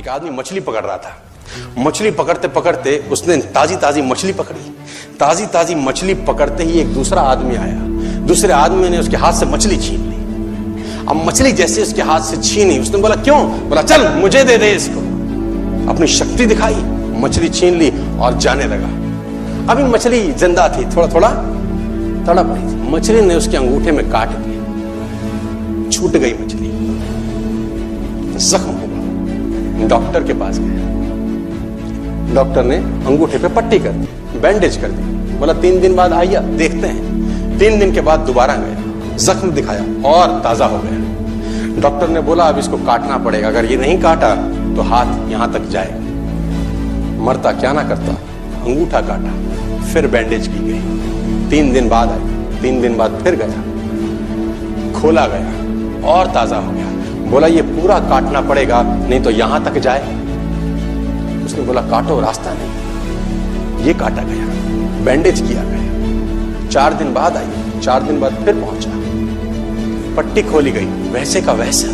एक आदमी मछली पकड़ रहा था। मछली पकड़ते पकड़ते उसने ताजी ताजी मछली पकड़ी। ताजी ताजी मछली पकड़ते ही एक दूसरा आदमी आया। दूसरे आदमी ने उसके हाथ से मछली छीन ली। अब मछली जैसे उसके हाथ से छीनी, उसने बोला क्यों? बोला चल मुझे दे दे इसको। अपनी शक्ति दिखाई, मछली छीन ली और जाने लगा। अभी मछली जिंदा थी, थोड़ा थोड़ा तड़प रही थी। मछली ने उसके अंगूठे में काट दिया, छूट गई मछली, जख्म हुआ। डॉक्टर के पास गया। डॉक्टर ने अंगूठे पे पट्टी कर दी, बैंडेज कर दी। बोला 3 दिन बाद आइए देखते हैं। 3 दिन के बाद दोबारा गया, जख्म दिखाया और ताजा हो गया। डॉक्टर ने बोला अब इसको काटना पड़ेगा, अगर ये नहीं काटा तो हाथ यहां तक जाएगा। मरता क्या ना करता, अंगूठा काटा, फिर बैंडेज की गई। 3 दिन बाद आई, 3 दिन बाद फिर गया, खोला गया और ताजा हो गया। बोला ये पूरा काटना पड़ेगा नहीं तो यहां तक जाए। उसने बोला काटो, रास्ता नहीं। ये काटा गया, बैंडेज किया गया। 4 दिन बाद आई, 4 दिन बाद फिर पहुंचा, पट्टी खोली गई, वैसे का वैसा।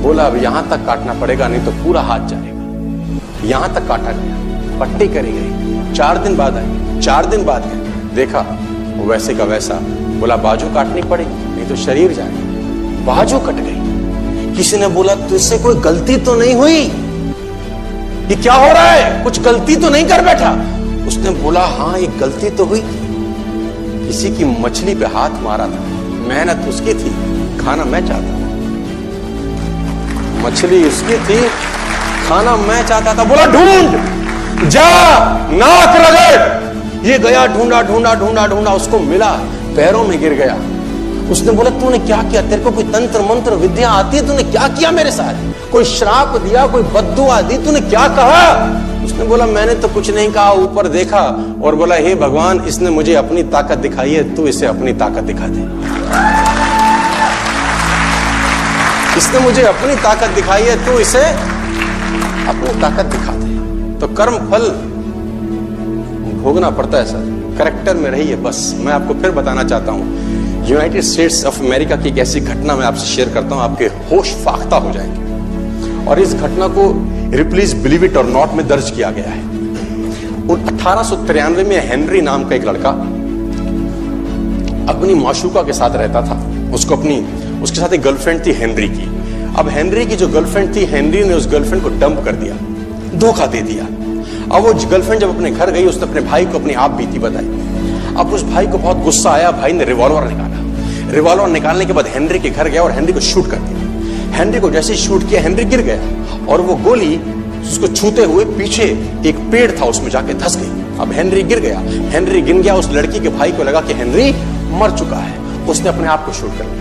बोला अब यहां तक काटना पड़ेगा नहीं तो पूरा हाथ जाएगा। यहां तक काटा गया, पट्टी करी गई। 4 दिन बाद आई, 4 दिन बाद गए, देखा वैसे का वैसा। बोला बाजू काटनी पड़ेगी नहीं तो शरीर जाएगा। बाजू कट गई। किसी ने बोला तुझसे कोई गलती तो नहीं हुई? ये क्या हो रहा है? कुछ गलती तो नहीं कर बैठा? उसने बोला हाँ एक गलती तो हुई। किसी की मछली पे हाथ मारा था, मेहनत उसकी थी, खाना मैं चाहता था। मछली उसकी थी, खाना मैं चाहता था। बोला ढूंढ, जा, नाक रगड़। ये गया, ढूंढा ढूंढा ढूंढा ढूंढा, उसको मिला, पैरों में गिर गया। उसने बोला तूने क्या किया? तेरे को कोई तंत्र मंत्र विद्या आती है? तूने क्या किया मेरे साथ? कोई श्राप दिया, कोई बद्दुआ दी? तूने क्या कहा? उसने बोला मैंने तो कुछ नहीं कहा, ऊपर देखा और बोला हे भगवान इसने मुझे अपनी ताकत दिखाई है, तू इसे अपनी ताकत दिखा दे। इसने मुझे अपनी ताकत दिखाई है, तू इसे अपनी ताकत दिखा दे। तो कर्म फल भोगना पड़ता है सर, करेक्टर में रहिए बस। मैं आपको फिर बताना चाहता हूं, यूनाइटेड स्टेट्स ऑफ अमेरिका की एक ऐसी घटना मैं आपसे शेयर करता हूं, आपके होश फाख्ता हो जाएंगे। और इस घटना को रिप्लीज बिलीव इट और नॉट में दर्ज किया गया है। 1893 में हेनरी नाम का एक लड़का अपनी माशूका के साथ रहता था। उसके साथ एक गर्लफ्रेंड थी हेनरी की। अब हेनरी की जो गर्लफ्रेंड थी, हेनरी ने उस गर्लफ्रेंड को डंप कर दिया, धोखा दे दिया। अब वो गर्लफ्रेंड जब अपने घर गई, उसने अपने भाई को अपनी आप बीती बताई। अब उस भाई को बहुत गुस्सा आया, भाई ने रिवॉल्वर निकाला। रिवॉल्वर निकालने के बाद हेनरी के घर गया और हेनरी को शूट कर दिया। हेनरी को जैसे ही शूट किया, हेनरी गिर गया और वो गोली उसको छूते हुए पीछे एक पेड़ था उसमें जाके धंस गई। अब हेनरी गिर गया, हेनरी गिर गया। उस लड़की के भाई को लगा कि हेनरी मर चुका है, उसने अपने आप को शूट कर लिया।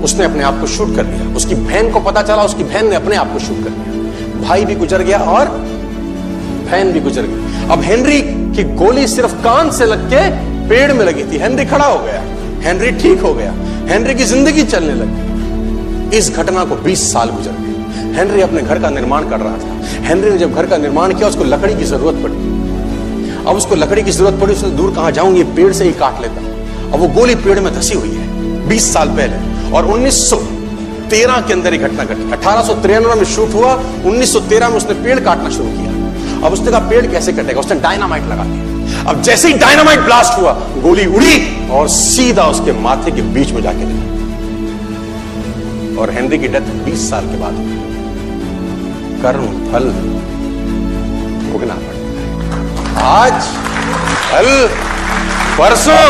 उसने अपने आप को शूट कर लिया। उसकी बहन को पता चला, उसकी बहन ने अपने आप को शूट कर लिया। भाई भी गुजर गया और बहन भी गुजर गई। अब हेनरी की गोली सिर्फ कान से लग के पेड़ में लगी थी। हेनरी खड़ा हो गया, हेनरी ठीक हो गया, हेनरी की जिंदगी चलने लगी। इस घटना को 20 साल गुजर गए। हेनरी अपने घर का निर्माण कर रहा था। हेनरी ने जब घर का निर्माण किया, उसको लकड़ी की जरूरत पड़ी। अब उसको लकड़ी की जरूरत पड़ी, उसने दूर कहां जाऊं, ये पेड़ से ही काट लेता। अब वो गोली पेड़ में धसी हुई है 20 साल पहले। और 1913 के अंदर ये घटना घटी। 1893 में शूट हुआ, 1913 में उसने पेड़ काटना शुरू किया। अब उसने कहा पेड़ कैसे कटेगा? उसने डायनामाइट लगा दिया। अब जैसे ही डायनामाइट ब्लास्ट हुआ, गोली उड़ी और सीधा उसके माथे के बीच में जाके लगी। और हेनरी की डेथ 20 साल के बाद हुई। कर्म फल भोगना पड़ता है। आज कल परसों